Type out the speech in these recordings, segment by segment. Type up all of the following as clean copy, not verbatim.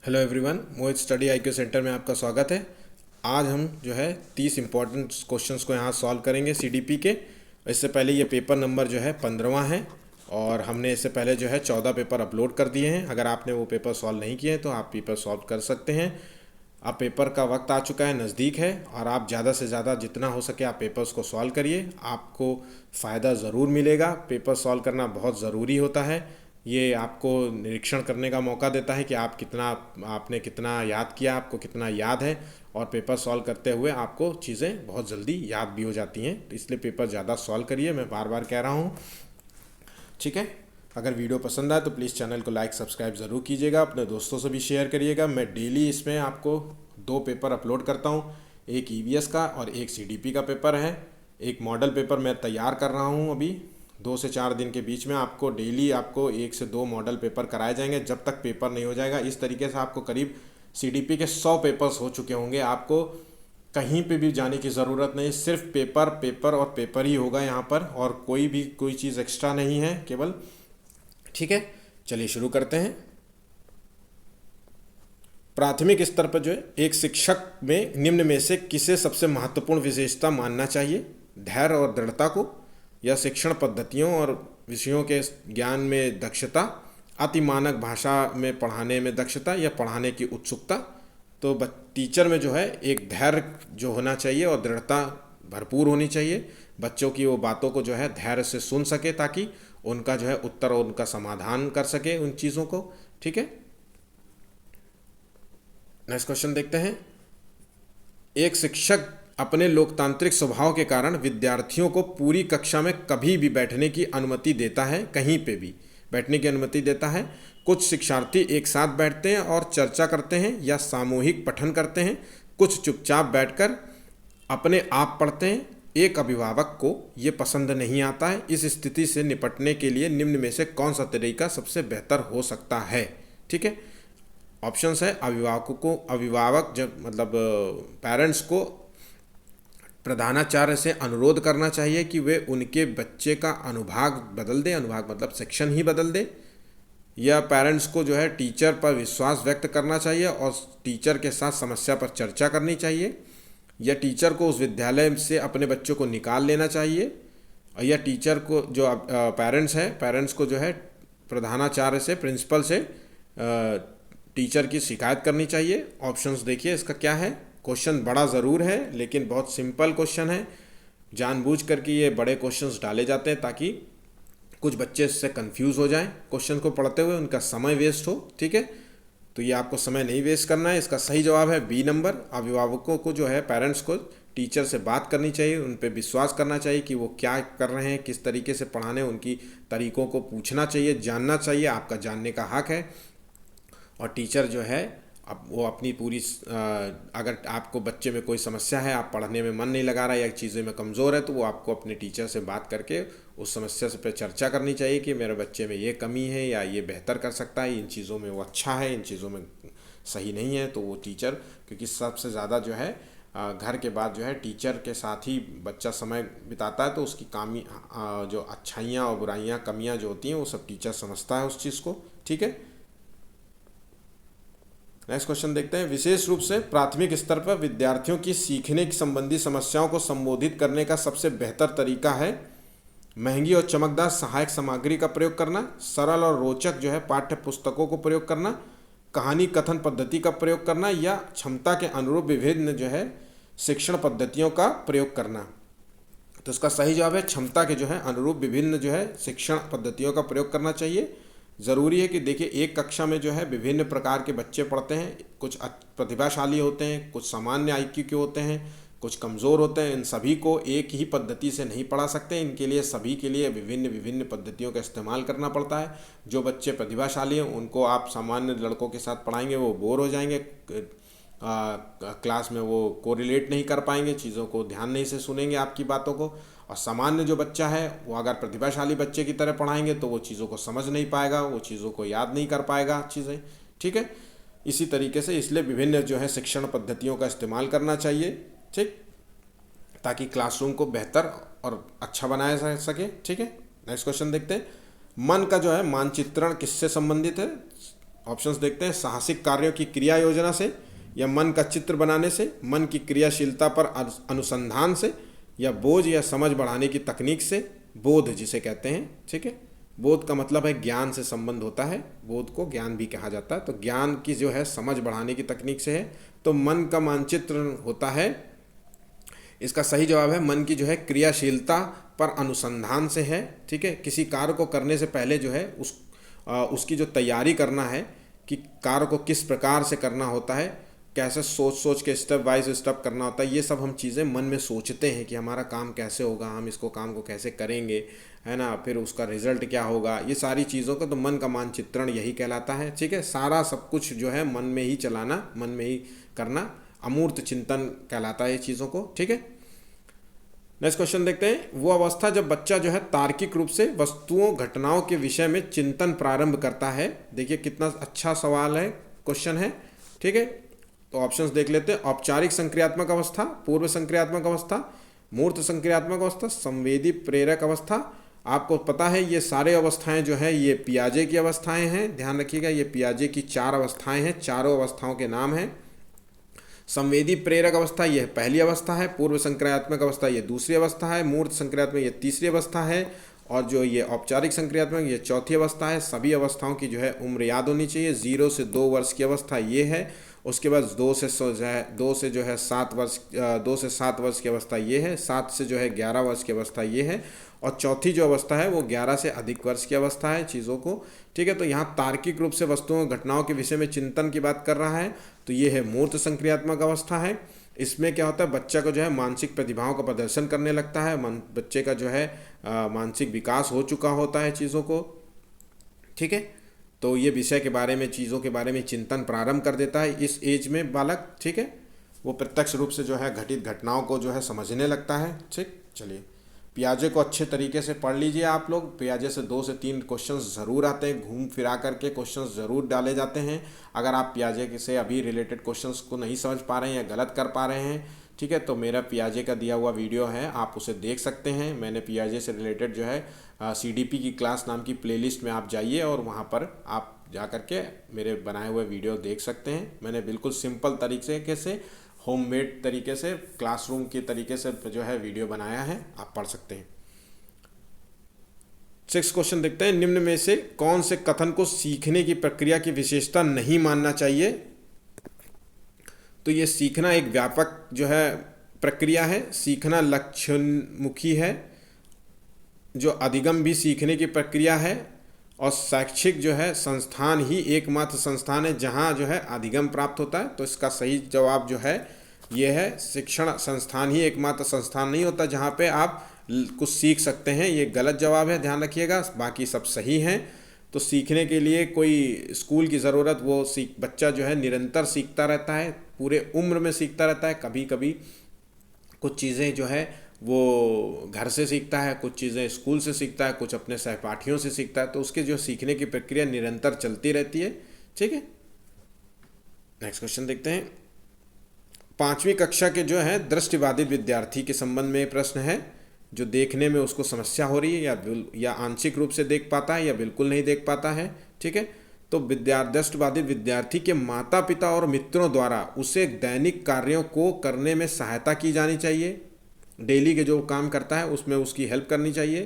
Hello everyone, मोहित study IQ centre में आपका स्वागत है। आज हम जो है 30 इम्पॉर्टेंट क्वेश्चंस को यहाँ सॉल्व करेंगे सीडीपी के। इससे पहले ये पेपर नंबर जो है 15वां है और हमने इससे पहले जो है 14 पेपर अपलोड कर दिए हैं। अगर आपने वो पेपर सॉल्व नहीं किए हैं तो आप पेपर सॉल्व कर सकते हैं। अब पेपर का वक्त आ चुका है, नज़दीक है, और आप ज़्यादा से ज़्यादा जितना हो सके आप पेपर्स को सॉल्व करिए। आपको फ़ायदा ज़रूर मिलेगा। पेपर सॉल्व करना बहुत ज़रूरी होता है। ये आपको निरीक्षण करने का मौका देता है कि आपने कितना याद किया, आपको कितना याद है, और पेपर सॉल्व करते हुए आपको चीज़ें बहुत जल्दी याद भी हो जाती हैं। तो इसलिए पेपर ज़्यादा सॉल्व करिए, मैं बार बार कह रहा हूँ। ठीक है। अगर वीडियो पसंद आए तो प्लीज़ चैनल को लाइक सब्सक्राइब ज़रूर कीजिएगा, अपने दोस्तों से भी शेयर करिएगा। मैं डेली इसमें आपको 2 पेपर अपलोड करता हूँ, एक ईवीएस का और एक सीडीपी का पेपर है। एक मॉडल पेपर मैं तैयार कर रहा हूँ अभी 2 से 4 दिन के बीच में। आपको डेली 1 से 2 मॉडल पेपर कराए जाएंगे जब तक पेपर नहीं हो जाएगा। इस तरीके से आपको करीब सीडीपी के 100 पेपर्स हो चुके होंगे। आपको कहीं पे भी जाने की ज़रूरत नहीं, सिर्फ पेपर पेपर और पेपर ही होगा यहाँ पर, और कोई चीज़ एक्स्ट्रा नहीं है केवल। ठीक है, चलिए शुरू करते हैं। प्राथमिक स्तर पर जो है एक शिक्षक में निम्न में से किसे सबसे महत्वपूर्ण विशेषता मानना चाहिए? धैर्य और दृढ़ता को, या शिक्षण पद्धतियों और विषयों के ज्ञान में दक्षता, अति मानक भाषा में पढ़ाने में दक्षता, या पढ़ाने की उत्सुकता? तो टीचर में जो है एक धैर्य जो होना चाहिए और दृढ़ता भरपूर होनी चाहिए। बच्चों की वो बातों को जो है धैर्य से सुन सके ताकि उनका जो है उत्तर और उनका समाधान कर सके उन चीज़ों को। ठीक है, नेक्स्ट क्वेश्चन देखते हैं। एक शिक्षक अपने लोकतांत्रिक स्वभाव के कारण विद्यार्थियों को पूरी कक्षा में कभी भी बैठने की अनुमति देता है, कहीं पे भी बैठने की अनुमति देता है। कुछ शिक्षार्थी एक साथ बैठते हैं और चर्चा करते हैं या सामूहिक पठन करते हैं। कुछ चुपचाप बैठकर अपने आप पढ़ते हैं। एक अभिभावक को ये पसंद नहीं आता है। इस स्थिति से निपटने के लिए निम्न में से कौन सा तरीका सबसे बेहतर हो सकता है? ठीक है, ऑप्शंस है। अभिभावक जब मतलब पेरेंट्स को प्रधानाचार्य से अनुरोध करना चाहिए कि वे उनके बच्चे का अनुभाग बदल दें, अनुभाग मतलब सेक्शन ही बदल दें। या पेरेंट्स को जो है टीचर पर विश्वास व्यक्त करना चाहिए और टीचर के साथ समस्या पर चर्चा करनी चाहिए। या टीचर को उस विद्यालय से अपने बच्चों को निकाल लेना चाहिए। या टीचर को जो पेरेंट्स को जो है प्रधानाचार्य से, प्रिंसिपल से टीचर की शिकायत करनी चाहिए। ऑप्शंस देखिए इसका क्या है। क्वेश्चन बड़ा ज़रूर है लेकिन बहुत सिंपल क्वेश्चन है। जानबूझ करके ये बड़े क्वेश्चंस डाले जाते हैं ताकि कुछ बच्चे इससे कंफ्यूज हो जाएं, क्वेश्चन को पढ़ते हुए उनका समय वेस्ट हो। ठीक है, तो ये आपको समय नहीं वेस्ट करना है। इसका सही जवाब है बी नंबर। अभिभावकों को जो है, पेरेंट्स को टीचर से बात करनी चाहिए, उन पर विश्वास करना चाहिए कि वो क्या कर रहे हैं, किस तरीके से पढ़ाने, उनकी तरीकों को पूछना चाहिए, जानना चाहिए। आपका जानने का हक है। और टीचर जो है अब वो अपनी पूरी अगर आपको बच्चे में कोई समस्या है, आप पढ़ने में मन नहीं लगा रहा है या चीज़ों में कमज़ोर है, तो वो आपको अपने टीचर से बात करके उस समस्या से पे चर्चा करनी चाहिए कि मेरे बच्चे में ये कमी है या ये बेहतर कर सकता है, इन चीज़ों में वो अच्छा है, इन चीज़ों में सही नहीं है। तो वो टीचर, क्योंकि सबसे ज़्यादा जो है घर के बाद जो है टीचर के साथ ही बच्चा समय बिताता है, तो उसकी जो अच्छाइयाँ और बुराइयाँ, कमियाँ जो होती हैं वो सब टीचर समझता है उस चीज़ को। ठीक है, नेक्स्ट क्वेश्चन देखते हैं। विशेष रूप से प्राथमिक स्तर पर विद्यार्थियों की सीखने की संबंधी समस्याओं को संबोधित करने का सबसे बेहतर तरीका है महंगी और चमकदार सहायक सामग्री का प्रयोग करना, सरल और रोचक जो है पाठ्य पुस्तकों को प्रयोग करना, कहानी कथन पद्धति का प्रयोग करना, या क्षमता के अनुरूप विभिन्न जो है शिक्षण पद्धतियों का प्रयोग करना। तो इसका सही जवाब है क्षमता के जो है अनुरूप विभिन्न जो है शिक्षण पद्धतियों का प्रयोग करना चाहिए। ज़रूरी है कि देखिए एक कक्षा में जो है विभिन्न प्रकार के बच्चे पढ़ते हैं। कुछ प्रतिभाशाली होते हैं, कुछ सामान्य आईक्यू के होते हैं, कुछ कमज़ोर होते हैं। इन सभी को एक ही पद्धति से नहीं पढ़ा सकते। इनके लिए सभी के लिए विभिन्न विभिन्न पद्धतियों का इस्तेमाल करना पड़ता है। जो बच्चे प्रतिभाशाली हैं उनको आप सामान्य लड़कों के साथ पढ़ाएंगे, वो बोर हो जाएंगे, क्लास में वो कोरिलेट नहीं कर पाएंगे, चीज़ों को ध्यान नहीं से सुनेंगे आपकी बातों को। और सामान्य जो बच्चा है वो अगर प्रतिभाशाली बच्चे की तरह पढ़ाएंगे तो वो चीज़ों को समझ नहीं पाएगा, वो चीज़ों को याद नहीं कर पाएगा चीज़ें। ठीक है, इसी तरीके से इसलिए विभिन्न जो है शिक्षण पद्धतियों का इस्तेमाल करना चाहिए। ठीक, ताकि क्लासरूम को बेहतर और अच्छा बनाया जा सके। ठीक है, नेक्स्ट क्वेश्चन देखते हैं। मन का जो है मानचित्रण किससे संबंधित है? ऑप्शंस देखते हैं, साहसिक कार्यों की क्रिया योजना से, या मन का चित्र बनाने से, मन की क्रियाशीलता पर अनुसंधान से, या बोझ या समझ बढ़ाने की तकनीक से, बोध जिसे कहते हैं। ठीक है, बोध का मतलब है ज्ञान से संबंध होता है, बोध को ज्ञान भी कहा जाता है। तो ज्ञान की जो है समझ बढ़ाने की तकनीक से है। तो मन का मानचित्र होता है, इसका सही जवाब है मन की जो है क्रियाशीलता पर अनुसंधान से है। ठीक है, किसी कार्य को करने से पहले जो है उसकी जो तैयारी करना है कि कार्य को किस प्रकार से करना होता है, कैसे सोच सोच के स्टेप बाय स्टेप करना होता है, ये सब हम चीज़ें मन में सोचते हैं कि हमारा काम कैसे होगा, हम इसको काम को कैसे करेंगे, है ना, फिर उसका रिजल्ट क्या होगा, ये सारी चीज़ों का तो मन का मानचित्रण यही कहलाता है। ठीक है, सारा सब कुछ जो है मन में ही चलाना, मन में ही करना, अमूर्त चिंतन कहलाता है ये चीज़ों को। ठीक है, नेक्स्ट क्वेश्चन देखते हैं, वो अवस्था जब बच्चा जो है तार्किक रूप से वस्तुओं घटनाओं के विषय में चिंतन प्रारंभ करता है। देखिए कितना अच्छा सवाल है, क्वेश्चन है। ठीक है, तो ऑप्शंस देख लेते हैं, औपचारिक संक्रियात्मक अवस्था, पूर्व संक्रियात्मक अवस्था, मूर्त संक्रियात्मक अवस्था, संवेदी प्रेरक अवस्था। आपको पता है ये सारे अवस्थाएं जो है ये पियाजे की अवस्थाएं हैं, ध्यान रखिएगा, ये पियाजे की 4 अवस्थाएं हैं, चारों अवस्थाओं के नाम हैं। संवेदी प्रेरक अवस्था यह पहली अवस्था है, पूर्व संक्रियात्मक अवस्था ये दूसरी अवस्था है, मूर्त संक्रियात्मक ये तीसरी अवस्था है, और जो ये औपचारिक संक्रियात्मक ये चौथी अवस्था है। सभी अवस्थाओं की जो है उम्र याद होनी चाहिए। 0 से 2 वर्ष की अवस्था ये है, उसके बाद 2 से 7 वर्ष 2 से 7 वर्ष की अवस्था ये है, 7 से जो है 11 वर्ष की अवस्था ये है, और चौथी जो अवस्था है वो 11 से अधिक वर्ष की अवस्था है चीज़ों को। ठीक है, तो यहाँ तार्किक रूप से वस्तुओं घटनाओं के विषय में चिंतन की बात कर रहा है, तो ये है मूर्त संक्रियात्मक अवस्था है। इसमें क्या होता है, बच्चा को जो है मानसिक प्रतिभाओं का प्रदर्शन करने लगता है, बच्चे का जो है मानसिक विकास हो चुका होता है चीज़ों को। ठीक है, तो ये विषय के बारे में, चीज़ों के बारे में चिंतन प्रारंभ कर देता है इस एज में बालक। ठीक है, वो प्रत्यक्ष रूप से जो है घटित घटनाओं को जो है समझने लगता है। ठीक, चलिए पियाजे को अच्छे तरीके से पढ़ लीजिए आप लोग। पियाजे से 2 से 3 क्वेश्चंस ज़रूर आते हैं, घूम फिरा करके क्वेश्चंस ज़रूर डाले जाते हैं। अगर आप पियाजे से अभी रिलेटेड क्वेश्चंस को नहीं समझ पा रहे हैं या गलत कर पा रहे हैं, ठीक है, तो मेरा पियाजे का दिया हुआ वीडियो है, आप उसे देख सकते हैं। मैंने पियाजे से रिलेटेड जो है CDP की क्लास नाम की प्लेलिस्ट में आप जाइए और वहाँ पर आप जा कर के मेरे बनाए हुए वीडियो देख सकते हैं। मैंने बिल्कुल सिंपल तरीके से, होममेड तरीके से, क्लासरूम के तरीके से जो है वीडियो बनाया है, आप पढ़ सकते हैं। 6 क्वेश्चन देखते हैं, निम्न में से कौन से कथन को सीखने की प्रक्रिया की विशेषता नहीं मानना चाहिए। तो ये सीखना एक व्यापक जो है प्रक्रिया है, सीखना लक्ष्योन्मुखी है, जो अधिगम भी सीखने की प्रक्रिया है, और शैक्षिक जो है संस्थान ही एकमात्र संस्थान है जहाँ जो है अधिगम प्राप्त होता है। तो इसका सही जवाब जो है ये है, शिक्षण संस्थान ही एकमात्र संस्थान नहीं होता जहाँ पे आप कुछ सीख सकते हैं, ये गलत जवाब है, ध्यान रखिएगा, बाकी सब सही हैं। तो सीखने के लिए कोई स्कूल की ज़रूरत, वो बच्चा जो है निरंतर सीखता रहता है, पूरे उम्र में सीखता रहता है। कभी कभी कुछ चीज़ें जो है वो घर से सीखता है, कुछ चीज़ें स्कूल से सीखता है, कुछ अपने सहपाठियों से सीखता है, तो उसके जो सीखने की प्रक्रिया निरंतर चलती रहती है। ठीक है, नेक्स्ट क्वेश्चन देखते हैं, 5वीं कक्षा के जो है दृष्टिबाधित विद्यार्थी के संबंध में प्रश्न है, जो देखने में उसको समस्या हो रही है या आंशिक रूप से देख पाता है या बिल्कुल नहीं देख पाता है। ठीक है, तो दृष्टिबाधित विद्यार्थी के माता पिता और मित्रों द्वारा उसे दैनिक कार्यों को करने में सहायता की जानी चाहिए, डेली के जो काम करता है उसमें उसकी हेल्प करनी चाहिए।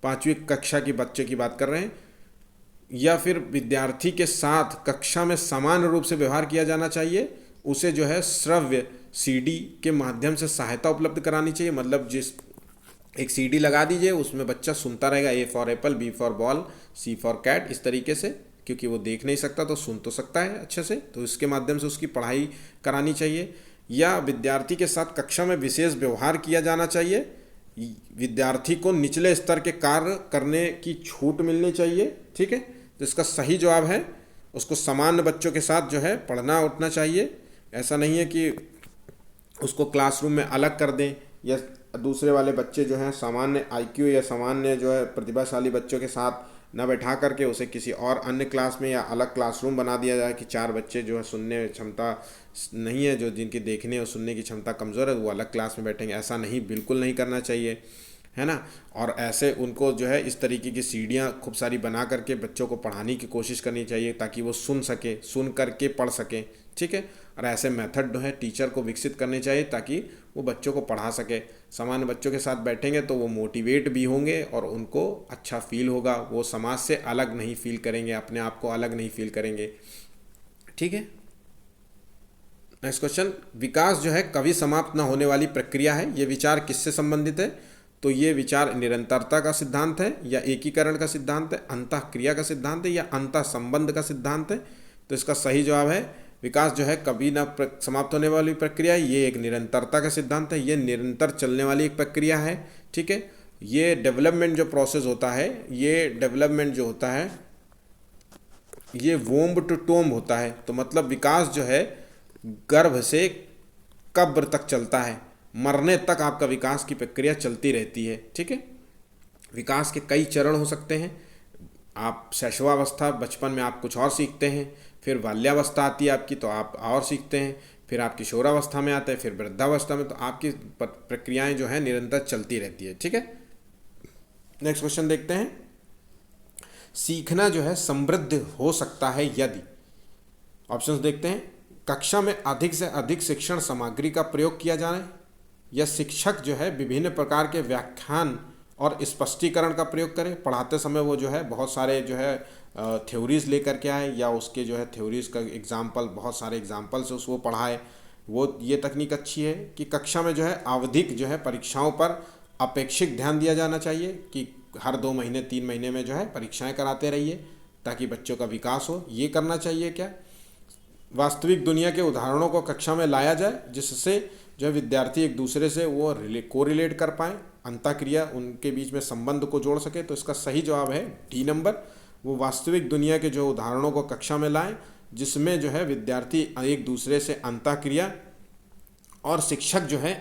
5वीं कक्षा की बच्चे की बात कर रहे हैं, या फिर विद्यार्थी के साथ कक्षा में समान रूप से व्यवहार किया जाना चाहिए, उसे जो है श्रव्य CD के माध्यम से सहायता उपलब्ध करानी चाहिए। मतलब एक CD लगा दीजिए, उसमें बच्चा सुनता रहेगा, A for apple, B for ball, C for cat, इस तरीके से, क्योंकि वो देख नहीं सकता तो सुन तो सकता है अच्छे से, तो इसके माध्यम से उसकी पढ़ाई करानी चाहिए। या विद्यार्थी के साथ कक्षा में विशेष व्यवहार किया जाना चाहिए, विद्यार्थी को निचले स्तर के कार्य करने की छूट मिलनी चाहिए। ठीक है, तो इसका सही जवाब है उसको सामान्य बच्चों के साथ जो है पढ़ना उठना चाहिए। ऐसा नहीं है कि उसको क्लासरूम में अलग कर दें, या दूसरे वाले बच्चे जो हैं सामान्य IQ या सामान्य जो है प्रतिभाशाली बच्चों के साथ न बैठा करके उसे किसी और अन्य क्लास में या अलग क्लासरूम बना दिया जाए कि 4 बच्चे जो है सुनने क्षमता नहीं है, जो जिनकी देखने और सुनने की क्षमता कमज़ोर है, वो अलग क्लास में बैठेंगे। ऐसा नहीं, बिल्कुल नहीं करना चाहिए। है ना। और ऐसे उनको जो है इस तरीके की सीढ़ियाँ खूब सारी बना करके बच्चों को पढ़ाने की कोशिश करनी चाहिए, ताकि वो सुन सके, सुन करके पढ़ सकें, ठीक है। और ऐसे मेथड जो है टीचर को विकसित करने चाहिए ताकि वो बच्चों को पढ़ा सके। सामान्य बच्चों के साथ बैठेंगे तो वो मोटिवेट भी होंगे और उनको अच्छा फील होगा, वो समाज से अलग नहीं फील करेंगे, अपने आप को अलग नहीं फील करेंगे, ठीक है। नेक्स्ट क्वेश्चन, विकास जो है कभी समाप्त न होने वाली प्रक्रिया है, ये विचार किससे संबंधित है? तो ये विचार निरंतरता का सिद्धांत है, या एकीकरण का सिद्धांत है, अंतःक्रिया का सिद्धांत है, या अंतः संबंध का सिद्धांत है? तो इसका सही जवाब है विकास जो है कभी ना समाप्त होने वाली प्रक्रिया है, ये एक निरंतरता का सिद्धांत है, ये निरंतर चलने वाली एक प्रक्रिया है, ठीक है। ये डेवलपमेंट जो प्रोसेस होता है, ये डेवलपमेंट जो होता है ये वोम्ब टू टोम्ब होता है। तो मतलब विकास जो है गर्भ से कब्र तक चलता है, मरने तक आपका विकास की प्रक्रिया चलती रहती है, ठीक है। विकास के कई चरण हो सकते हैं। आप शैशवावस्था, बचपन में आप कुछ और सीखते हैं, फिर बाल्यावस्था आती है आपकी तो आप और सीखते हैं, फिर आप किशोरावस्था में आते हैं, फिर वृद्धावस्था में, तो आपकी प्रक्रियाएं जो है निरंतर चलती रहती है, ठीक है। नेक्स्ट क्वेश्चन देखते हैं, सीखना जो है समृद्ध हो सकता है यदि, ऑप्शंस देखते हैं, कक्षा में अधिक से अधिक शिक्षण सामग्री का प्रयोग किया जाए, या शिक्षक जो है विभिन्न प्रकार के व्याख्यान और स्पष्टीकरण का प्रयोग करें, पढ़ाते समय वो जो है बहुत सारे जो है थ्योरीज लेकर के आए, या उसके जो है थ्योरीज का एग्जाम्पल, बहुत सारे एग्जाम्पल से उसको पढ़ाए, वो ये तकनीक अच्छी है। कि कक्षा में जो है आवधिक जो है परीक्षाओं पर अपेक्षित ध्यान दिया जाना चाहिए, कि हर 2 महीने 3 महीने में जो है परीक्षाएं कराते रहिए ताकि बच्चों का विकास हो, ये करना चाहिए। क्या वास्तविक दुनिया के उदाहरणों को कक्षा में लाया जाए, जिससे जो है विद्यार्थी एक दूसरे से वो कोरिलेट कर पाएँ, अंतःक्रिया उनके बीच में संबंध को जोड़ सके। तो इसका सही जवाब है डी नंबर, वो वास्तविक दुनिया के जो उदाहरणों को कक्षा में लाएं, जिसमें जो है विद्यार्थी एक दूसरे से अंतःक्रिया, और शिक्षक जो है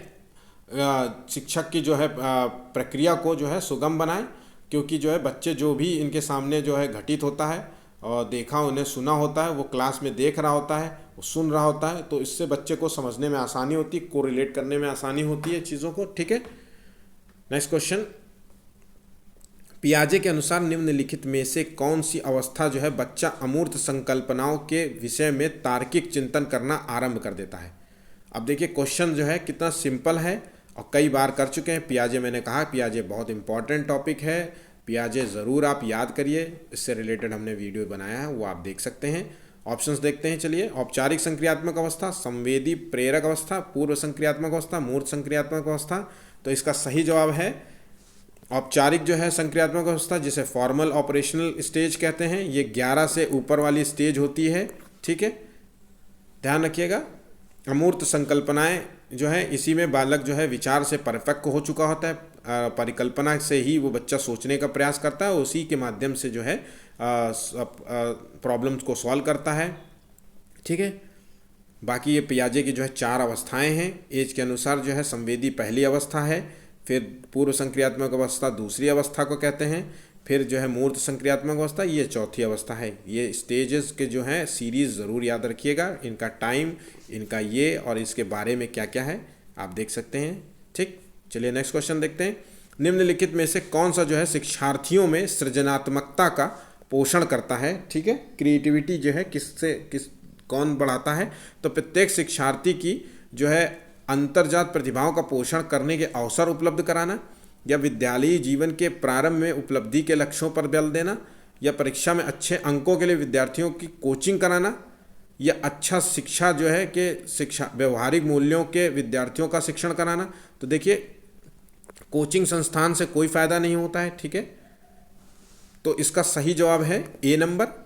शिक्षक की जो है प्रक्रिया को जो है सुगम बनाएं। क्योंकि जो है बच्चे जो भी इनके सामने जो है घटित होता है और देखा उन्हें सुना होता है, वो क्लास में देख रहा होता है, वो सुन रहा होता है, तो इससे बच्चे को समझने में आसानी होती है, कोरिलेट करने में आसानी होती है चीज़ों को, ठीक है। नेक्स्ट क्वेश्चन, पियाजे के अनुसार निम्नलिखित में से कौन सी अवस्था जो है बच्चा अमूर्त संकल्पनाओं के विषय में तार्किक चिंतन करना आरंभ कर देता है? अब देखिए क्वेश्चन जो है कितना सिंपल है और कई बार कर चुके हैं। पियाजे, मैंने कहा पियाजे बहुत इंपॉर्टेंट टॉपिक है, पियाजे ज़रूर आप याद करिए, इससे रिलेटेड हमने वीडियो बनाया है, वो आप देख सकते हैं। ऑप्शंस देखते हैं चलिए, औपचारिक संक्रियात्मक अवस्था, संवेदी प्रेरक अवस्था, पूर्व संक्रियात्मक अवस्था, मूर्त संक्रियात्मक अवस्था। तो इसका सही जवाब है औपचारिक जो है संक्रियात्मक अवस्था, जिसे फॉर्मल ऑपरेशनल स्टेज कहते हैं। ये 11 से ऊपर वाली स्टेज होती है, ठीक है, ध्यान रखिएगा। अमूर्त संकल्पनाएं जो है, इसी में बालक जो है विचार से परिपक्व हो चुका होता है, परिकल्पना से ही वो बच्चा सोचने का प्रयास करता है, उसी के माध्यम से जो है प्रॉब्लम्स को सॉल्व करता है, ठीक है। बाकी ये पियाजे की जो है 4 अवस्थाएं हैं एज के अनुसार। जो है संवेदी पहली अवस्था है, फिर पूर्व संक्रियात्मक अवस्था दूसरी अवस्था को कहते हैं, फिर जो है मूर्त संक्रियात्मक अवस्था ये चौथी अवस्था है। ये स्टेजेस के जो हैं सीरीज़ ज़रूर याद रखिएगा, इनका टाइम, इनका ये और इसके बारे में क्या क्या है आप देख सकते हैं, ठीक। चलिए नेक्स्ट क्वेश्चन देखते हैं, निम्नलिखित में से कौन सा जो है शिक्षार्थियों में सृजनात्मकता का पोषण करता है, ठीक है। क्रिएटिविटी जो है कौन बढ़ाता है? तो प्रत्येक शिक्षार्थी की जो है अंतर्जात प्रतिभाओं का पोषण करने के अवसर उपलब्ध कराना, या विद्यालयी जीवन के प्रारंभ में उपलब्धि के लक्ष्यों पर बल देना, या परीक्षा में अच्छे अंकों के लिए विद्यार्थियों की कोचिंग कराना, या अच्छा शिक्षा जो है कि शिक्षा व्यवहारिक मूल्यों के विद्यार्थियों का शिक्षण कराना। तो देखिए कोचिंग संस्थान से कोई फ़ायदा नहीं होता है, ठीक है। तो इसका सही जवाब है ए नंबर।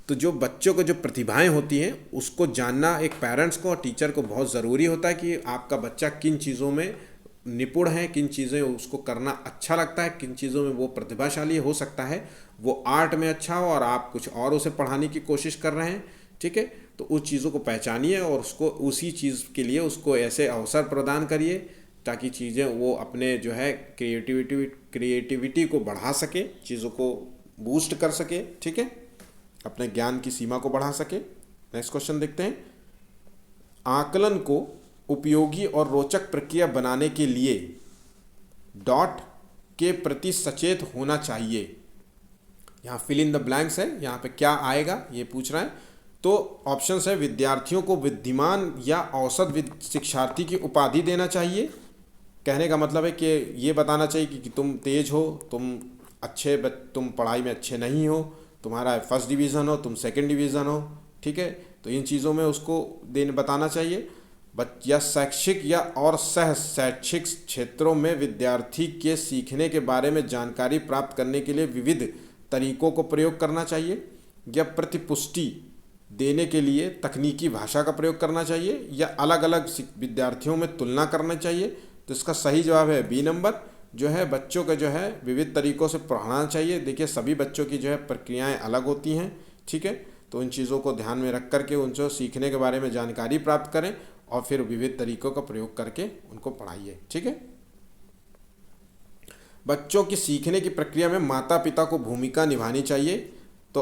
तो जो बच्चों को जो प्रतिभाएं होती हैं उसको जानना एक पेरेंट्स को और टीचर को बहुत ज़रूरी होता है, कि आपका बच्चा किन चीज़ों में निपुण है, किन चीज़ें उसको करना अच्छा लगता है, किन चीज़ों में वो प्रतिभाशाली हो सकता है, वो आर्ट में अच्छा हो और आप कुछ और उसे पढ़ाने की कोशिश कर रहे हैं, ठीक है। तो उस चीज़ों को पहचानिए और उसको उसी चीज़ के लिए उसको ऐसे अवसर प्रदान करिए ताकि चीज़ें वो अपने जो है क्रिएटिविटी को बढ़ा सके, चीज़ों को बूस्ट कर सके, ठीक है, अपने ज्ञान की सीमा को बढ़ा सके। नेक्स्ट क्वेश्चन देखते हैं, आकलन को उपयोगी और रोचक प्रक्रिया बनाने के लिए डॉट के प्रति सचेत होना चाहिए। यहाँ फिल इन द ब्लैंक्स है, यहाँ पे क्या आएगा ये पूछ रहा है। तो ऑप्शंस है, विद्यार्थियों को बुद्धिमान या औसत शिक्षार्थी की उपाधि देना चाहिए। कहने का मतलब है कि ये बताना चाहिए कि तुम तेज हो, तुम पढ़ाई में अच्छे नहीं हो, तुम्हारा फर्स्ट डिवीज़न हो, तुम सेकंड डिवीज़न हो, ठीक है। तो इन चीज़ों में उसको बताना चाहिए। या शैक्षिक या और सह शैक्षिक क्षेत्रों में विद्यार्थी के सीखने के बारे में जानकारी प्राप्त करने के लिए विविध तरीकों को प्रयोग करना चाहिए। या प्रतिपुष्टि देने के लिए तकनीकी भाषा का प्रयोग करना चाहिए। या अलग अलग विद्यार्थियों में तुलना करना चाहिए। तो इसका सही जवाब है बी नंबर, जो है बच्चों का जो है विविध तरीक़ों से पढ़ाना चाहिए। देखिए सभी बच्चों की जो है प्रक्रियाएं अलग होती हैं, ठीक है। तो इन चीज़ों को ध्यान में रख करके उनसे सीखने के बारे में जानकारी प्राप्त करें और फिर विविध तरीक़ों का प्रयोग करके उनको पढ़ाइए, ठीक है। बच्चों की सीखने की प्रक्रिया में माता पिता को भूमिका निभानी चाहिए। तो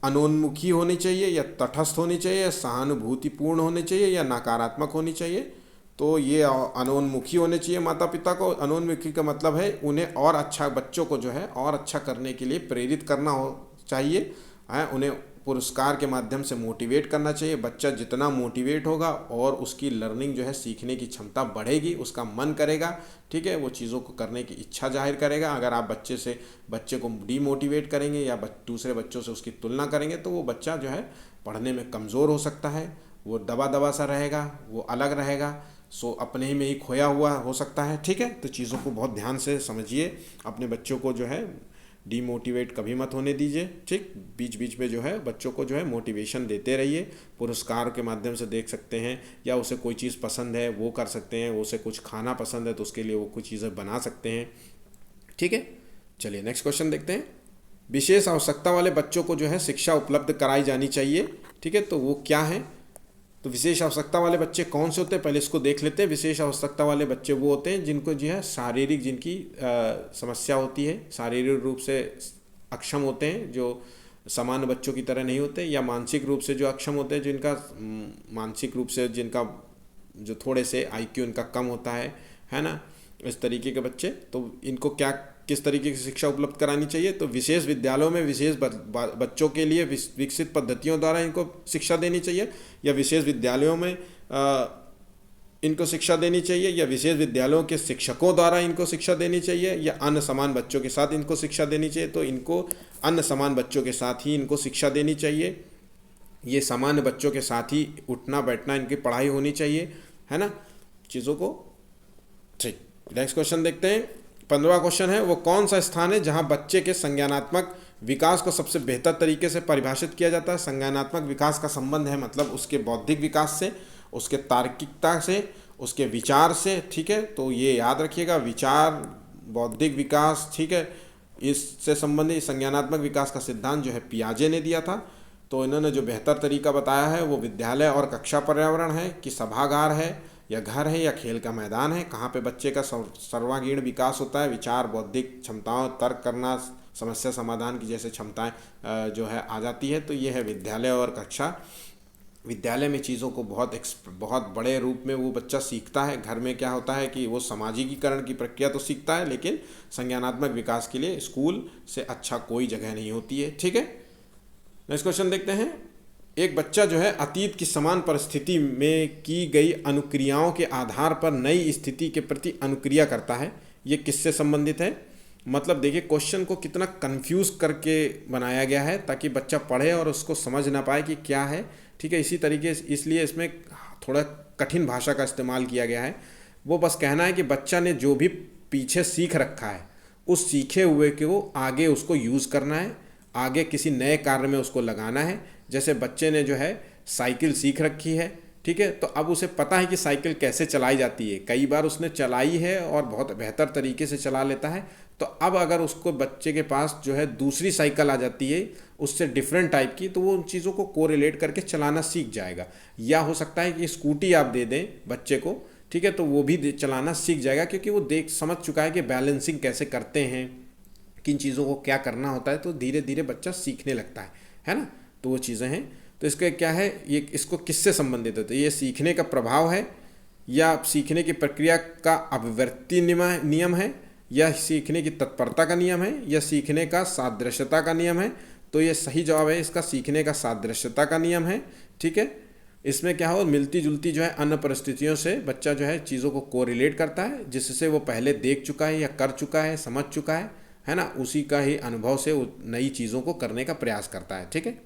अनोन्मुखी होनी चाहिए या तटस्थ होनी चाहिए या सहानुभूतिपूर्ण होनी चाहिए या नकारात्मक होनी चाहिए। तो ये अनोन्मुखी होने चाहिए माता पिता को। अनोन्मुखी का मतलब है उन्हें और अच्छा, बच्चों को जो है और अच्छा करने के लिए प्रेरित करना हो चाहिए, उन्हें पुरस्कार के माध्यम से मोटिवेट करना चाहिए। बच्चा जितना मोटिवेट होगा और उसकी लर्निंग जो है सीखने की क्षमता बढ़ेगी, उसका मन करेगा, ठीक है, वो चीज़ों को करने की इच्छा जाहिर करेगा। अगर आप बच्चे को डीमोटिवेट करेंगे या दूसरे बच्चों से उसकी तुलना करेंगे तो वो बच्चा जो है पढ़ने में कमज़ोर हो सकता है, वो दबा दबा सा रहेगा, वो अलग रहेगा, अपने ही में ही खोया हुआ हो सकता है, ठीक है। तो चीज़ों को बहुत ध्यान से समझिए। अपने बच्चों को जो है डीमोटिवेट कभी मत होने दीजिए, ठीक। बीच बीच में जो है बच्चों को जो है मोटिवेशन देते रहिए। पुरस्कार के माध्यम से देख सकते हैं, या उसे कोई चीज़ पसंद है वो कर सकते हैं, उसे कुछ खाना पसंद है तो उसके लिए वो कुछ चीज़ें बना सकते हैं, ठीक है। चलिए नेक्स्ट क्वेश्चन देखते हैं। विशेष आवश्यकता वाले बच्चों को जो है शिक्षा उपलब्ध कराई जानी चाहिए, ठीक है। तो वो क्या है? तो विशेष आवश्यकता वाले बच्चे कौन से होते हैं, पहले इसको देख लेते हैं। विशेष आवश्यकता वाले बच्चे वो होते हैं जिनको जो है शारीरिक, जिनकी समस्या होती है, शारीरिक रूप से अक्षम होते हैं, जो सामान्य बच्चों की तरह नहीं होते, या मानसिक रूप से जो अक्षम होते हैं, जिनका मानसिक रूप से जिनका जो थोड़े से IQ इनका कम होता है ना, इस तरीके के बच्चे। तो इनको किस तरीके की शिक्षा उपलब्ध करानी चाहिए? तो विशेष विद्यालयों में विशेष बच्चों के लिए विकसित पद्धतियों द्वारा इनको शिक्षा देनी चाहिए, या विशेष विद्यालयों में इनको शिक्षा देनी चाहिए, या विशेष विद्यालयों के शिक्षकों द्वारा इनको शिक्षा देनी चाहिए, या अन्य समान बच्चों के साथ इनको शिक्षा देनी चाहिए। तो इनको अन्य समान बच्चों के साथ ही इनको शिक्षा देनी चाहिए। ये सामान्य बच्चों के साथ ही उठना बैठना इनकी पढ़ाई होनी चाहिए, है ना, चीज़ों को, ठीक। नेक्स्ट क्वेश्चन देखते हैं। 15वां क्वेश्चन है, वो कौन सा स्थान है जहां बच्चे के संज्ञानात्मक विकास को सबसे बेहतर तरीके से परिभाषित किया जाता है? संज्ञानात्मक विकास का संबंध है मतलब उसके बौद्धिक विकास से, उसके तार्किकता से, उसके विचार से, ठीक है। तो ये याद रखिएगा, विचार, बौद्धिक विकास, ठीक है, इससे संबंधित संज्ञानात्मक विकास का सिद्धांत जो है पियाजे ने दिया था। तो इन्होंने जो बेहतर तरीका बताया है वो विद्यालय और कक्षा पर्यावरण है, कि सभागार है या घर है या खेल का मैदान है, कहाँ पे बच्चे का सर्वांगीण विकास होता है, विचार, बौद्धिक क्षमताओं, तर्क करना, समस्या समाधान की जैसे क्षमताएं जो है आ जाती है। तो ये है विद्यालय और कक्षा। विद्यालय में चीज़ों को बहुत बड़े रूप में वो बच्चा सीखता है। घर में क्या होता है कि वो सामाजिकीकरण की प्रक्रिया तो सीखता है, लेकिन संज्ञानात्मक विकास के लिए स्कूल से अच्छा कोई जगह नहीं होती है, ठीक है। नेक्स्ट क्वेश्चन देखते हैं। एक बच्चा जो है अतीत की समान परिस्थिति में की गई अनुक्रियाओं के आधार पर नई स्थिति के प्रति अनुक्रिया करता है। ये किससे संबंधित है? मतलब देखिए क्वेश्चन को कितना कंफ्यूज करके बनाया गया है ताकि बच्चा पढ़े और उसको समझ ना पाए कि क्या है, ठीक है। इसी तरीके से इसलिए इसमें थोड़ा कठिन भाषा का इस्तेमाल किया गया है। वो बस कहना है कि बच्चा ने जो भी पीछे सीख रखा है उस सीखे हुए को आगे उसको यूज़ करना है, आगे किसी नए कार्य में उसको लगाना है। जैसे बच्चे ने जो है साइकिल सीख रखी है, ठीक है, तो अब उसे पता है कि साइकिल कैसे चलाई जाती है, कई बार उसने चलाई है और बहुत बेहतर तरीके से चला लेता है। तो अब अगर उसको बच्चे के पास जो है दूसरी साइकिल आ जाती है उससे डिफरेंट टाइप की, तो वो उन चीज़ों को कोरिलेट करके चलाना सीख जाएगा। या हो सकता है कि स्कूटी आप दे दें बच्चे को, ठीक है, तो वो भी चलाना सीख जाएगा क्योंकि वो समझ चुका है कि बैलेंसिंग कैसे करते हैं, किन चीज़ों को क्या करना होता है। तो धीरे धीरे बच्चा सीखने लगता है ना। तो वो चीज़ें हैं। तो इसका क्या है, ये इसको किससे संबंधित होता है? ये सीखने का प्रभाव है, या सीखने की प्रक्रिया का अभिवर्ती नियम है, यह सीखने की तत्परता का नियम है या सीखने का सादृश्यता का नियम है? तो ये सही जवाब है इसका, सीखने का सादृश्यता का नियम है। ठीक है, इसमें क्या हो, मिलती जुलती जो है अन्य परिस्थितियों से बच्चा जो है चीज़ों को कोरिलेट करता है, जिससे वो पहले देख चुका है या कर चुका है, समझ चुका है ना, उसी का ही अनुभव से वो नई चीज़ों को करने का प्रयास करता है। ठीक है,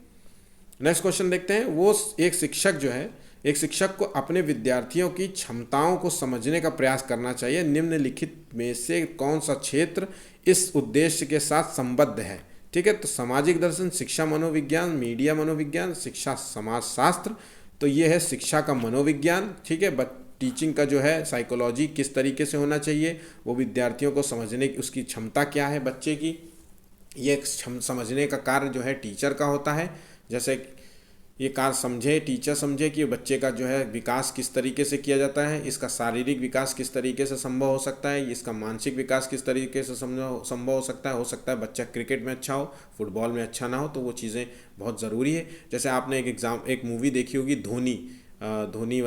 नेक्स्ट क्वेश्चन देखते हैं। वो एक शिक्षक जो है, एक शिक्षक को अपने विद्यार्थियों की क्षमताओं को समझने का प्रयास करना चाहिए। निम्नलिखित में से कौन सा क्षेत्र इस उद्देश्य के साथ संबद्ध है? ठीक है, तो सामाजिक दर्शन, शिक्षा मनोविज्ञान, मीडिया मनोविज्ञान, शिक्षा समाजशास्त्र। तो ये है शिक्षा का मनोविज्ञान। ठीक है, टीचिंग का जो है साइकोलॉजी किस तरीके से होना चाहिए, वो विद्यार्थियों को समझने की उसकी क्षमता क्या है बच्चे की, ये समझने का कार्य जो है टीचर का होता है। जैसे ये कार्य समझे, टीचर समझे कि बच्चे का जो है विकास किस तरीके से किया जाता है, इसका शारीरिक विकास किस तरीके से संभव हो सकता है, इसका मानसिक विकास किस तरीके से संभव हो सकता है बच्चा क्रिकेट में अच्छा हो, फुटबॉल में अच्छा ना हो, तो वो चीज़ें बहुत ज़रूरी है। जैसे आपने एक मूवी देखी होगी धोनी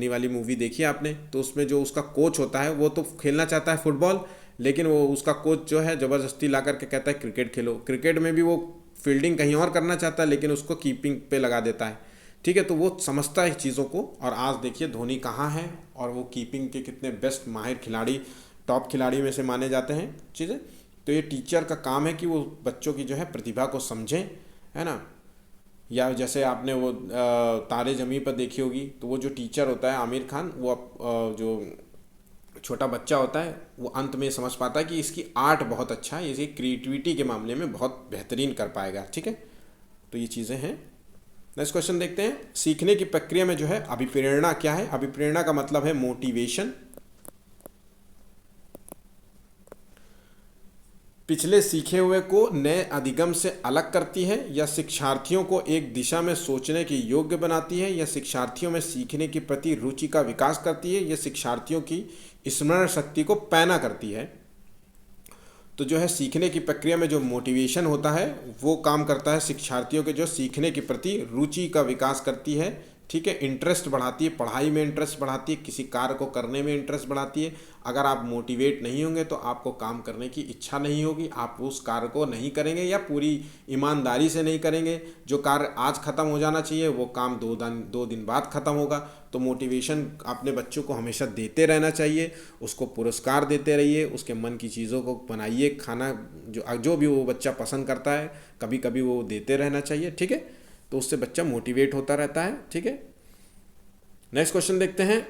वाली मूवी देखी है आपने, तो उसमें जो उसका कोच होता है वो तो खेलना चाहता है फुटबॉल, लेकिन वो उसका कोच जो है ज़बरदस्ती ला करके कहता है क्रिकेट खेलो। क्रिकेट में भी वो फील्डिंग कहीं और करना चाहता है, लेकिन उसको कीपिंग पे लगा देता है। ठीक है, तो वो समझता है चीज़ों को। और आज देखिए धोनी कहाँ है और वो कीपिंग के कितने बेस्ट माहिर खिलाड़ी, टॉप खिलाड़ी में से माने जाते हैं चीज़ें। तो ये टीचर का काम है कि वो बच्चों की जो है प्रतिभा को समझें, है ना। या जैसे आपने वो तारे ज़मीं पर देखी होगी, तो वो जो टीचर होता है आमिर खान, वो जो छोटा बच्चा होता है वो अंत में समझ पाता है कि इसकी आर्ट बहुत अच्छा है, इसकी क्रिएटिविटी के मामले में बहुत बेहतरीन कर पाएगा। ठीक है, तो ये चीज़ें हैं। नेक्स्ट क्वेश्चन देखते हैं। सीखने की प्रक्रिया में जो है अभिप्रेरणा क्या है? अभिप्रेरणा का मतलब है मोटिवेशन। पिछले सीखे हुए को नए अधिगम से अलग करती है, या शिक्षार्थियों को एक दिशा में सोचने के योग्य बनाती है, या शिक्षार्थियों में सीखने के प्रति रुचि का विकास करती है, या शिक्षार्थियों की स्मरण शक्ति को पैना करती है। तो जो है सीखने की प्रक्रिया में जो मोटिवेशन होता है वो काम करता है शिक्षार्थियों के जो सीखने के प्रति रुचि का विकास करती है। ठीक है, इंटरेस्ट बढ़ाती है, पढ़ाई में इंटरेस्ट बढ़ाती है, किसी कार्य को करने में इंटरेस्ट बढ़ाती है। अगर आप मोटिवेट नहीं होंगे तो आपको काम करने की इच्छा नहीं होगी, आप उस कार्य को नहीं करेंगे या पूरी ईमानदारी से नहीं करेंगे। जो कार्य आज ख़त्म हो जाना चाहिए वो काम 2 दिन बाद ख़त्म होगा। तो मोटिवेशन अपने बच्चों को हमेशा देते रहना चाहिए, उसको पुरस्कार देते रहिए, उसके मन की चीज़ों को बनाइए, खाना जो भी वो बच्चा पसंद करता है कभी कभी वो देते रहना चाहिए। ठीक है, तो उससे बच्चा मोटिवेट होता रहता है। ठीक है, नेक्स्ट क्वेश्चन देखते हैं।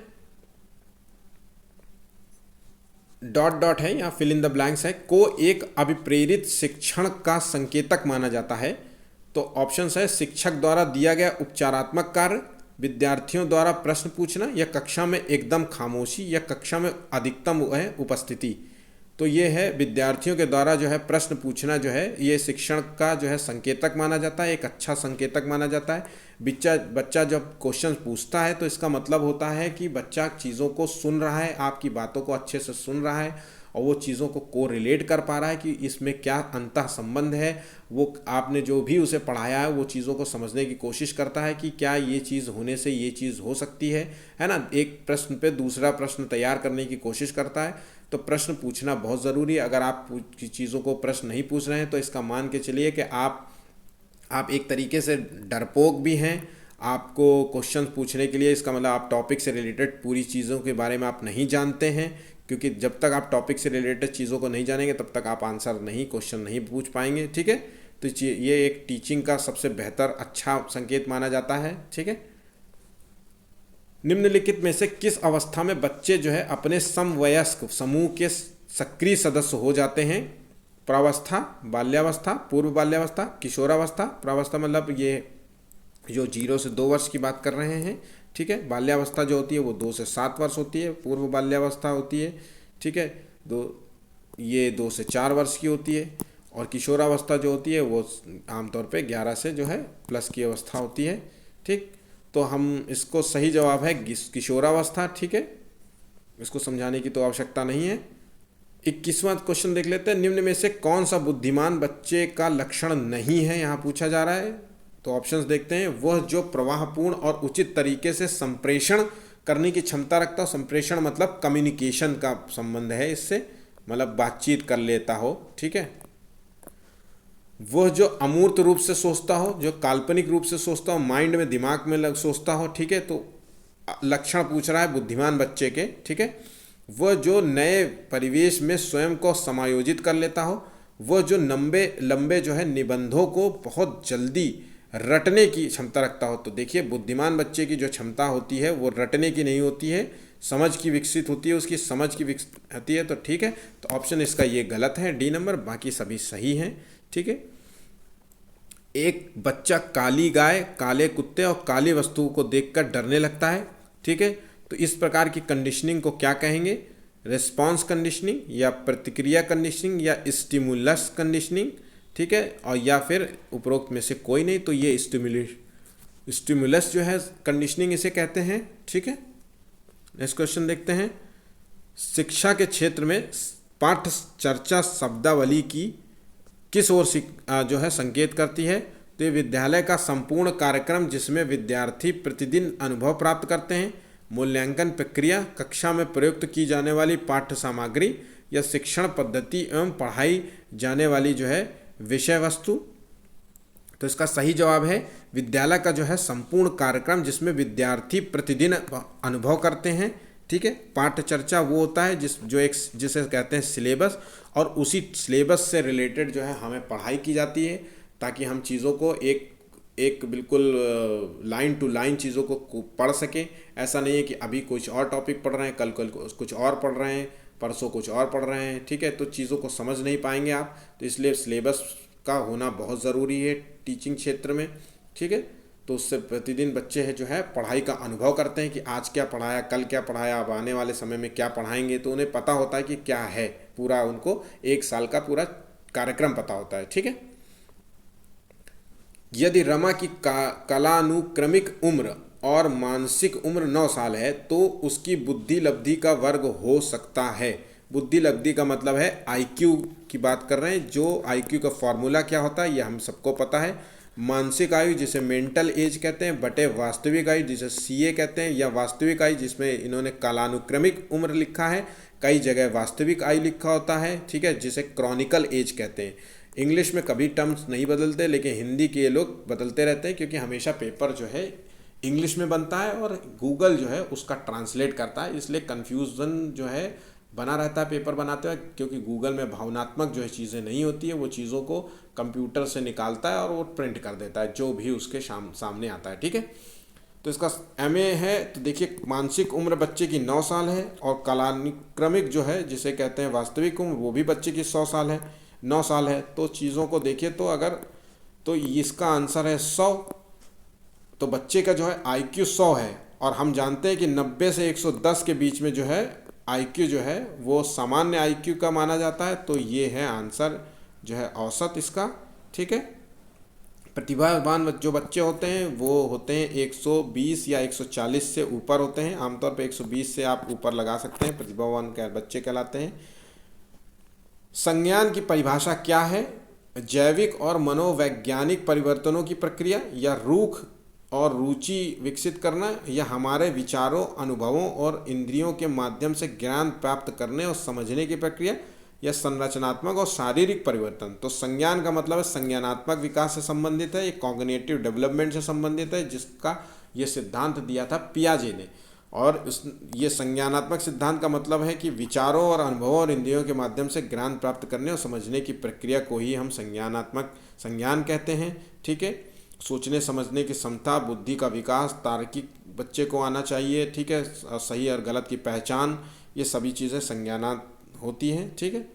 डॉट है या फिल इन द ब्लैंक्स है, को एक अभिप्रेरित शिक्षण का संकेतक माना जाता है। तो ऑप्शंस है शिक्षक द्वारा दिया गया उपचारात्मक कार्य, विद्यार्थियों द्वारा प्रश्न पूछना, या कक्षा में एकदम खामोशी, या कक्षा में अधिकतम है उपस्थिति। तो ये है विद्यार्थियों के द्वारा जो है प्रश्न पूछना जो है ये शिक्षण का जो है संकेतक माना जाता है, एक अच्छा संकेतक माना जाता है। बच्चा जब क्वेश्चन पूछता है तो इसका मतलब होता है कि बच्चा चीज़ों को सुन रहा है, आपकी बातों को अच्छे से सुन रहा है और वो चीज़ों को कोरिलेट कर पा रहा है कि इसमें क्या अंतः संबंध है। वो आपने जो भी उसे पढ़ाया है वो चीज़ों को समझने की कोशिश करता है कि क्या ये चीज़ होने से ये चीज़ हो सकती है ना। एक प्रश्न पे दूसरा प्रश्न तैयार करने की कोशिश करता है। तो प्रश्न पूछना बहुत ज़रूरी है। अगर आप चीज़ों को प्रश्न नहीं पूछ रहे हैं तो इसका मान के चलिए कि आप एक तरीके से डरपोक भी हैं। आपको क्वेश्चन पूछने के लिए इसका मतलब आप टॉपिक से रिलेटेड पूरी चीज़ों के बारे में आप नहीं जानते हैं, क्योंकि जब तक आप टॉपिक से रिलेटेड चीज़ों को नहीं जानेंगे तब तक आप आंसर नहीं, क्वेश्चन नहीं पूछ पाएंगे। ठीक है, तो ये एक टीचिंग का सबसे बेहतर अच्छा संकेत माना जाता है। ठीक है, निम्नलिखित में से किस अवस्था में बच्चे जो है अपने समवयस्क समूह के सक्रिय सदस्य हो जाते हैं? प्रावस्था, बाल्यावस्था, पूर्व बाल्यावस्था, किशोरावस्था। प्रावस्था मतलब ये जो 0 से 2 वर्ष की बात कर रहे हैं। ठीक है, बाल्यावस्था जो होती है वो 2 से 7 वर्ष होती है, पूर्व बाल्यावस्था होती है। ठीक है, 2 से 4 वर्ष की होती है, और किशोरावस्था जो होती है वो आमतौर पे 11 से जो है प्लस की अवस्था होती है। ठीक, तो हम इसको सही जवाब है किशोरावस्था। ठीक है, इसको समझाने की तो आवश्यकता नहीं है। 21वां क्वेश्चन देख लेते हैं। निम्न में से कौन सा बुद्धिमान बच्चे का लक्षण नहीं है, यहाँ पूछा जा रहा है। तो ऑप्शंस देखते हैं। वह जो प्रवाहपूर्ण और उचित तरीके से संप्रेषण करने की क्षमता रखता है। संप्रेषण मतलब कम्युनिकेशन का संबंध है इससे। मतलब बातचीत कर लेता हो, ठीक है। वह जो अमूर्त रूप से सोचता हो, जो काल्पनिक रूप से सोचता हो, माइंड में दिमाग में सोचता हो, ठीक है। तो लक्षण पूछ रहा है बुद्धिमान बच्चे के, ठीक है। वह जो नए परिवेश में स्वयं को समायोजित कर लेता हो, वह जो लंबे लंबे जो है निबंधों को बहुत जल्दी रटने की क्षमता रखता हो। तो देखिए बुद्धिमान बच्चे की जो क्षमता होती है वो रटने की नहीं होती है, समझ की विकसित होती है, उसकी समझ की विकसित होती है। तो ठीक है, तो ऑप्शन इसका ये गलत है, डी नंबर, बाकी सभी सही हैं, ठीक है। एक बच्चा काली गाय, काले कुत्ते और काली वस्तुओं को देखकर डरने लगता है, ठीक है। तो इस प्रकार की कंडीशनिंग को क्या कहेंगे? रिस्पॉन्स कंडीशनिंग या प्रतिक्रिया कंडीशनिंग या स्टिमुलस कंडीशनिंग, ठीक है। और या फिर उपरोक्त में से कोई नहीं, तो ये स्टिमुलस जो है कंडीशनिंग इसे कहते हैं, ठीक है। नेक्स्ट क्वेश्चन देखते हैं। शिक्षा के क्षेत्र में पाठ चर्चा शब्दावली की किस ओर जो है संकेत करती है? तो ये विद्यालय का संपूर्ण कार्यक्रम जिसमें विद्यार्थी प्रतिदिन अनुभव प्राप्त करते हैं, मूल्यांकन प्रक्रिया, कक्षा में प्रयुक्त की जाने वाली पाठ्य सामग्री या शिक्षण पद्धति एवं पढ़ाई जाने वाली जो है विषय वस्तु। तो इसका सही जवाब है विद्यालय का जो है संपूर्ण कार्यक्रम जिसमें विद्यार्थी प्रतिदिन अनुभव करते हैं, ठीक है। पाठ्य चर्चा वो होता है जिसे कहते हैं सिलेबस, और उसी सिलेबस से रिलेटेड जो है हमें पढ़ाई की जाती है ताकि हम चीज़ों को एक बिल्कुल लाइन टू लाइन चीज़ों को पढ़ सकें। ऐसा नहीं है कि अभी कुछ और टॉपिक पढ़ रहे हैं, कल कुछ और पढ़ रहे हैं, परसों कुछ और पढ़ रहे हैं, ठीक है। तो चीज़ों को समझ नहीं पाएंगे आप, तो इसलिए सिलेबस का होना बहुत ज़रूरी है टीचिंग क्षेत्र में, ठीक है। तो उससे प्रतिदिन बच्चे हैं जो है पढ़ाई का अनुभव करते हैं कि आज क्या पढ़ाया, कल क्या पढ़ाया, अब आने वाले समय में क्या पढ़ाएंगे, तो उन्हें पता होता है कि क्या है, पूरा उनको एक साल का पूरा कार्यक्रम पता होता है, ठीक है। यदि रमा की कलानुक्रमिक उम्र और मानसिक उम्र 9 साल है तो उसकी बुद्धि लब्धि का वर्ग हो सकता है। बुद्धि लब्धि का मतलब है आईक्यू की बात कर रहे हैं, जो आईक्यू का फॉर्मूला क्या होता है ये हम सबको पता है। मानसिक आयु जिसे मेंटल एज कहते हैं बटे वास्तविक आयु जिसे सीए कहते हैं, या वास्तविक आयु जिसमें इन्होंने कालानुक्रमिक उम्र लिखा है, कई जगह वास्तविक आयु लिखा होता है, ठीक है, जिसे क्रॉनिकल एज कहते हैं। इंग्लिश में कभी टर्म्स नहीं बदलते, लेकिन हिंदी के ये लोग बदलते रहते हैं क्योंकि हमेशा पेपर जो है इंग्लिश में बनता है और गूगल जो है उसका ट्रांसलेट करता है, इसलिए कन्फ्यूज़न जो है बना रहता है पेपर बनाते हुए, क्योंकि गूगल में भावनात्मक जो है चीज़ें नहीं होती है, वो चीज़ों को कंप्यूटर से निकालता है और वो प्रिंट कर देता है जो भी उसके सामने आता है, ठीक है। तो इसका एमए है, तो देखिए मानसिक उम्र बच्चे की 9 साल है, और कालानुक्रमिक जो है जिसे कहते हैं वास्तविक उम्र वो भी बच्चे की 9 साल है। तो चीज़ों को देखिए तो इसका आंसर है 100। तो बच्चे का जो है आईक्यू 100 है, और हम जानते हैं कि 90 से 110 के बीच में जो है आईक्यू जो है वो सामान्य आईक्यू का माना जाता है। तो ये है आंसर जो है औसत इसका, ठीक है। प्रतिभावान जो बच्चे होते हैं वो होते हैं 120 या 140 से ऊपर होते हैं, आमतौर पे 120 से आप ऊपर लगा सकते हैं, प्रतिभावान बच्चे कहलाते हैं। संज्ञान की परिभाषा क्या है? जैविक और मनोवैज्ञानिक परिवर्तनों की प्रक्रिया, या रूख और रुचि विकसित करना, या हमारे विचारों, अनुभवों और इंद्रियों के माध्यम से ज्ञान प्राप्त करने और समझने की प्रक्रिया, या संरचनात्मक और शारीरिक परिवर्तन। तो संज्ञान का मतलब है संज्ञानात्मक विकास से संबंधित है, ये कॉग्निटिव डेवलपमेंट से संबंधित है, जिसका ये सिद्धांत दिया था पियाजे ने। और ये संज्ञानात्मक सिद्धांत का मतलब है कि विचारों और अनुभवों और इंद्रियों के माध्यम से ज्ञान प्राप्त करने और समझने की प्रक्रिया को ही हम संज्ञान कहते हैं, ठीक है। सोचने समझने की क्षमता, बुद्धि का विकास, तार्किक बच्चे को आना चाहिए, ठीक है, सही और गलत की पहचान, ये सभी चीज़ें संज्ञानात्मक होती हैं, ठीक है।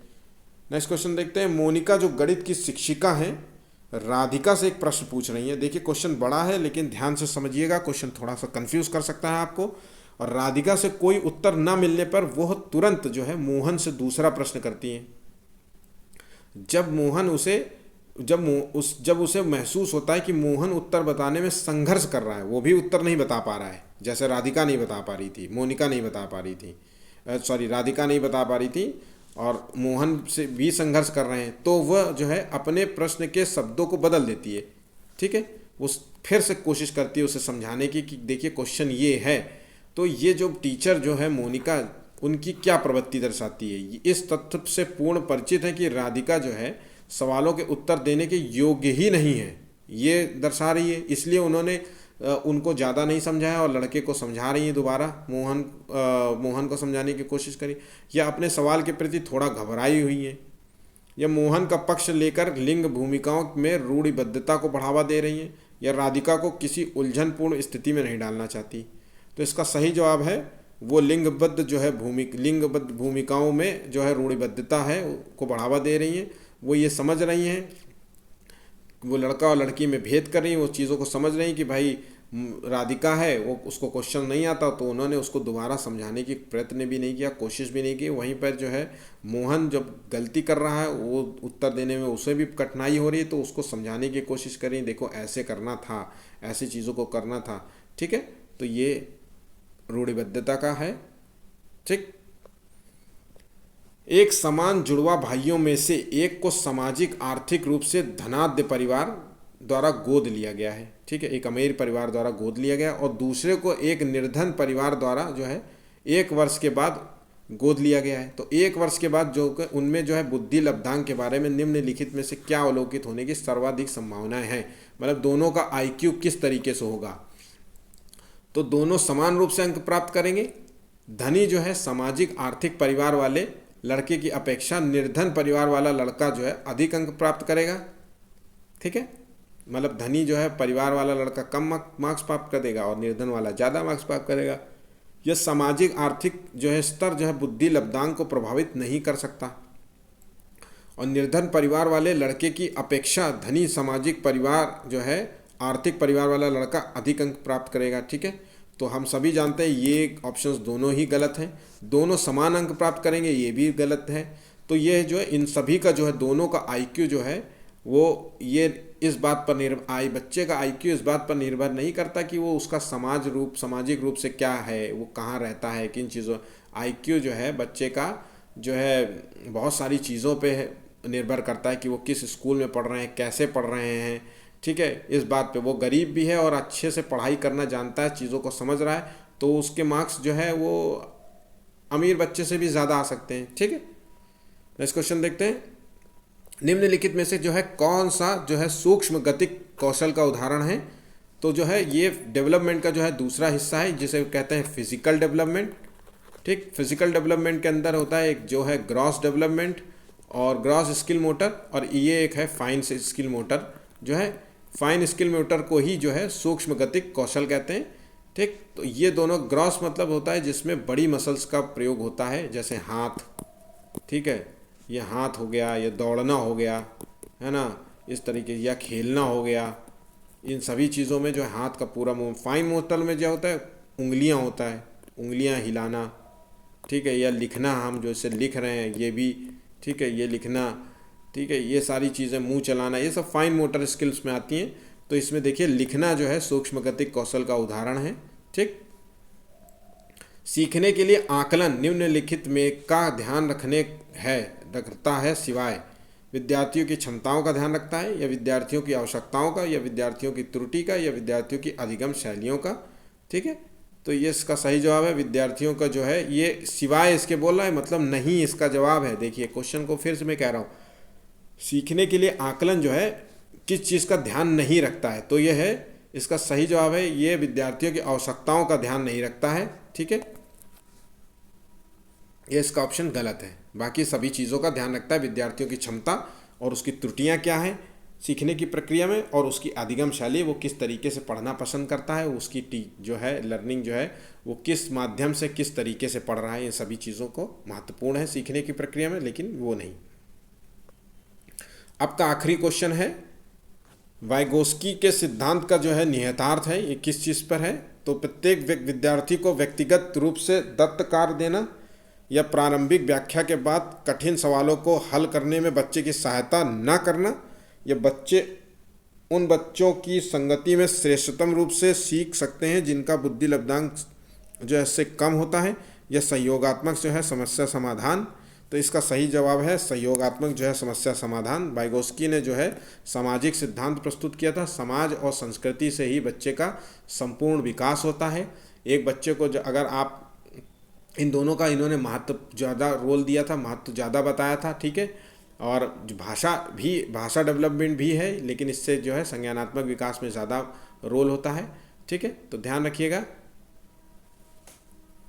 नेक्स्ट क्वेश्चन देखते हैं। मोनिका जो गणित की शिक्षिका हैं राधिका से एक प्रश्न पूछ रही हैं। देखिए क्वेश्चन बड़ा है लेकिन ध्यान से समझिएगा, क्वेश्चन थोड़ा सा कंफ्यूज कर सकता है आपको। और राधिका से कोई उत्तर न मिलने पर वह तुरंत जो है मोहन से दूसरा प्रश्न करती हैं। जब उसे महसूस होता है कि मोहन उत्तर बताने में संघर्ष कर रहा है, वो भी उत्तर नहीं बता पा रहा है, जैसे राधिका नहीं बता पा रही थी, मोनिका नहीं बता पा रही थी, राधिका नहीं बता पा रही थी और मोहन से भी संघर्ष कर रहे हैं, तो वह जो है अपने प्रश्न के शब्दों को बदल देती है, ठीक है। वो फिर से कोशिश करती है उसे समझाने की कि देखिए क्वेश्चन ये है। तो ये जो टीचर जो है मोनिका उनकी क्या प्रवृत्ति दर्शाती है। इस तथ्य से पूर्ण परिचित है कि राधिका जो है सवालों के उत्तर देने के योग्य ही नहीं है, ये दर्शा रही है। इसलिए उन्होंने उनको ज़्यादा नहीं समझाया और लड़के को समझा रही है दोबारा, मोहन को समझाने की कोशिश करी, या अपने सवाल के प्रति थोड़ा घबराई हुई है, या मोहन का पक्ष लेकर लिंग भूमिकाओं में रूढ़िबद्धता को बढ़ावा दे रही हैं, या राधिका को किसी उलझनपूर्ण स्थिति में नहीं डालना चाहती। तो इसका सही जवाब है वो लिंगबद्ध भूमिकाओं में जो है रूढ़िबद्धता है को बढ़ावा दे रही हैं। वो ये समझ रही हैं, वो लड़का और लड़की में भेद कर रही हैं, वो चीज़ों को समझ रही हैं कि भाई राधिका है वो उसको क्वेश्चन नहीं आता, तो उन्होंने उसको दोबारा समझाने की प्रयत्न भी नहीं किया, कोशिश भी नहीं की। वहीं पर जो है मोहन जब गलती कर रहा है, वो उत्तर देने में उसे भी कठिनाई हो रही है, तो उसको समझाने की कोशिश कर रही है, देखो ऐसे करना था, ऐसी चीज़ों को करना था। ठीक है, तो ये रूढ़िबद्धता का है। ठीक, एक समान जुड़वा भाइयों में से एक को सामाजिक आर्थिक रूप से धनाढ्य परिवार द्वारा गोद लिया गया है। ठीक है, एक अमीर परिवार द्वारा गोद लिया गया, और दूसरे को एक निर्धन परिवार द्वारा जो है 1 वर्ष के बाद गोद लिया गया है। तो 1 वर्ष के बाद जो उनमें जो है बुद्धि लब्धांक के बारे में निम्नलिखित में से क्या अवलोकित होने की सर्वाधिक संभावनाएं हैं, मतलब दोनों का IQ किस तरीके से होगा। तो दोनों समान रूप से अंक प्राप्त करेंगे। धनी जो है सामाजिक आर्थिक परिवार वाले लड़के की अपेक्षा निर्धन परिवार वाला लड़का जो है अधिक अंक प्राप्त करेगा। ठीक है, मतलब धनी जो है परिवार वाला लड़का कम मार्क्स प्राप्त कर देगा और निर्धन वाला ज़्यादा मार्क्स प्राप्त करेगा। यह सामाजिक आर्थिक जो है स्तर जो है बुद्धि लब्धांक को प्रभावित नहीं कर सकता, और निर्धन परिवार वाले लड़के की अपेक्षा धनी सामाजिक परिवार जो है आर्थिक परिवार वाला लड़का अधिक अंक प्राप्त करेगा। ठीक है, तो हम सभी जानते हैं ये ऑप्शंस दोनों ही गलत हैं, दोनों समान अंक प्राप्त करेंगे, ये भी गलत है। तो ये जो है इन सभी का जो है दोनों का IQ जो है वो ये इस बात पर बच्चे का IQ इस बात पर निर्भर नहीं करता कि वो उसका सामाजिक रूप से क्या है, वो कहाँ रहता है, किन चीज़ों। IQ जो है बच्चे का जो है बहुत सारी चीज़ों पे निर्भर करता है कि वो किस स्कूल में पढ़ रहे हैं, कैसे पढ़ रहे हैं। ठीक है, इस बात पे वो गरीब भी है और अच्छे से पढ़ाई करना जानता है, चीज़ों को समझ रहा है, तो उसके मार्क्स जो है वो अमीर बच्चे से भी ज़्यादा आ सकते हैं। ठीक है, नेक्स्ट क्वेश्चन देखते हैं। निम्नलिखित में से जो है कौन सा जो है सूक्ष्म गतिक कौशल का उदाहरण है। तो जो है ये डेवलपमेंट का जो है दूसरा हिस्सा है जिसे कहते हैं फिजिकल डेवलपमेंट। ठीक, फिजिकल डेवलपमेंट के अंदर होता है एक जो है ग्रॉस डेवलपमेंट और ग्रॉस स्किल मोटर, और ये एक है फाइन स्किल मोटर। जो है फाइन स्किल मोटर को ही जो है सूक्ष्म गतिक कौशल कहते हैं। ठीक, तो ये दोनों ग्रॉस मतलब होता है जिसमें बड़ी मसल्स का प्रयोग होता है, जैसे हाथ। ठीक है, ये हाथ हो गया, ये दौड़ना हो गया, है ना, इस तरीके, या खेलना हो गया, इन सभी चीज़ों में जो है हाथ का पूरा मूव। फाइन मोटर में जो होता है उंगलियां होता है, उंगलियां हिलाना। ठीक है, या लिखना, हम जो इसे लिख रहे हैं ये भी। ठीक है, ये लिखना। ठीक है, ये सारी चीज़ें, मुंह चलाना, ये सब फाइन मोटर स्किल्स में आती हैं। तो इसमें देखिए लिखना जो है सूक्ष्म गतिक कौशल का उदाहरण है। ठीक, सीखने के लिए आकलन निम्नलिखित में का ध्यान रखता है सिवाय विद्यार्थियों की क्षमताओं का ध्यान रखता है, या विद्यार्थियों की आवश्यकताओं का, या विद्यार्थियों की त्रुटि का, या विद्यार्थियों की अधिगम शैलियों का। ठीक है, तो ये इसका सही जवाब है विद्यार्थियों का जो है, ये सिवाय इसके बोल रहा है मतलब नहीं इसका जवाब है। देखिए क्वेश्चन को फिर से मैं कह रहा हूँ, सीखने के लिए आकलन जो है किस चीज़ का ध्यान नहीं रखता है, तो यह है इसका सही जवाब है ये विद्यार्थियों की आवश्यकताओं का ध्यान नहीं रखता है। ठीक है, ये इसका ऑप्शन गलत है। बाकी सभी चीज़ों का ध्यान रखता है, विद्यार्थियों की क्षमता और उसकी त्रुटियां क्या हैं सीखने की प्रक्रिया में, और उसकी अधिगम शैली, वो किस तरीके से पढ़ना पसंद करता है, उसकी जो है लर्निंग जो है वो किस माध्यम से किस तरीके से पढ़ रहा है। ये सभी चीज़ों को महत्वपूर्ण है सीखने की प्रक्रिया में, लेकिन वो नहीं। अब का आखिरी क्वेश्चन है, वाइगोस्की के सिद्धांत का जो है निहितार्थ है, ये किस चीज़ पर है। तो प्रत्येक विद्यार्थी को व्यक्तिगत रूप से दत्त कार्य देना, या प्रारंभिक व्याख्या के बाद कठिन सवालों को हल करने में बच्चे की सहायता न करना, या बच्चे उन बच्चों की संगति में श्रेष्ठतम रूप से सीख सकते हैं जिनका बुद्धि लब्धांक जो है इससे कम होता है, या सहयोगात्मक जो है समस्या समाधान। तो इसका सही जवाब है सहयोगात्मक जो है समस्या समाधान। वाइगोस्की ने जो है सामाजिक सिद्धांत प्रस्तुत किया था, समाज और संस्कृति से ही बच्चे का संपूर्ण विकास होता है। एक बच्चे को अगर आप इन दोनों का इन्होंने महत्व ज़्यादा रोल दिया था, महत्व ज़्यादा बताया था, ठीक है। और जो भाषा डेवलपमेंट भी है, लेकिन इससे जो है संज्ञानात्मक विकास में ज़्यादा रोल होता है, ठीक है। तो ध्यान रखिएगा।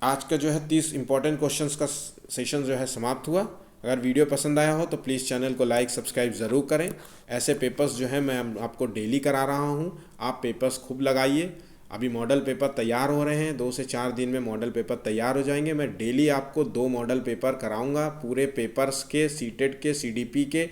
आज का जो है 30 इंपॉर्टेंट क्वेश्चंस का सेशन जो है समाप्त हुआ। अगर वीडियो पसंद आया हो तो प्लीज़ चैनल को लाइक सब्सक्राइब ज़रूर करें। ऐसे पेपर्स जो है मैं आपको डेली करा रहा हूँ, आप पेपर्स खूब लगाइए। अभी मॉडल पेपर तैयार हो रहे हैं, 2 से 4 दिन में मॉडल पेपर तैयार हो जाएंगे। मैं डेली आपको 2 मॉडल पेपर कराऊंगा, पूरे पेपर्स के, सीटेट के, सीडीपी के।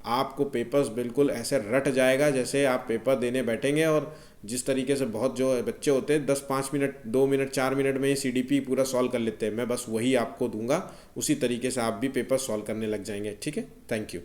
आपको पेपर्स बिल्कुल ऐसे रट जाएगा जैसे आप पेपर देने बैठेंगे। और जिस तरीके से बहुत जो बच्चे होते हैं 10-5 मिनट, 2 मिनट, 4 मिनट में ही सीडीपी पूरा सॉल्व कर लेते हैं, मैं बस वही आपको दूंगा। उसी तरीके से आप भी पेपर सॉल्व करने लग जाएंगे, ठीक है। Thank you.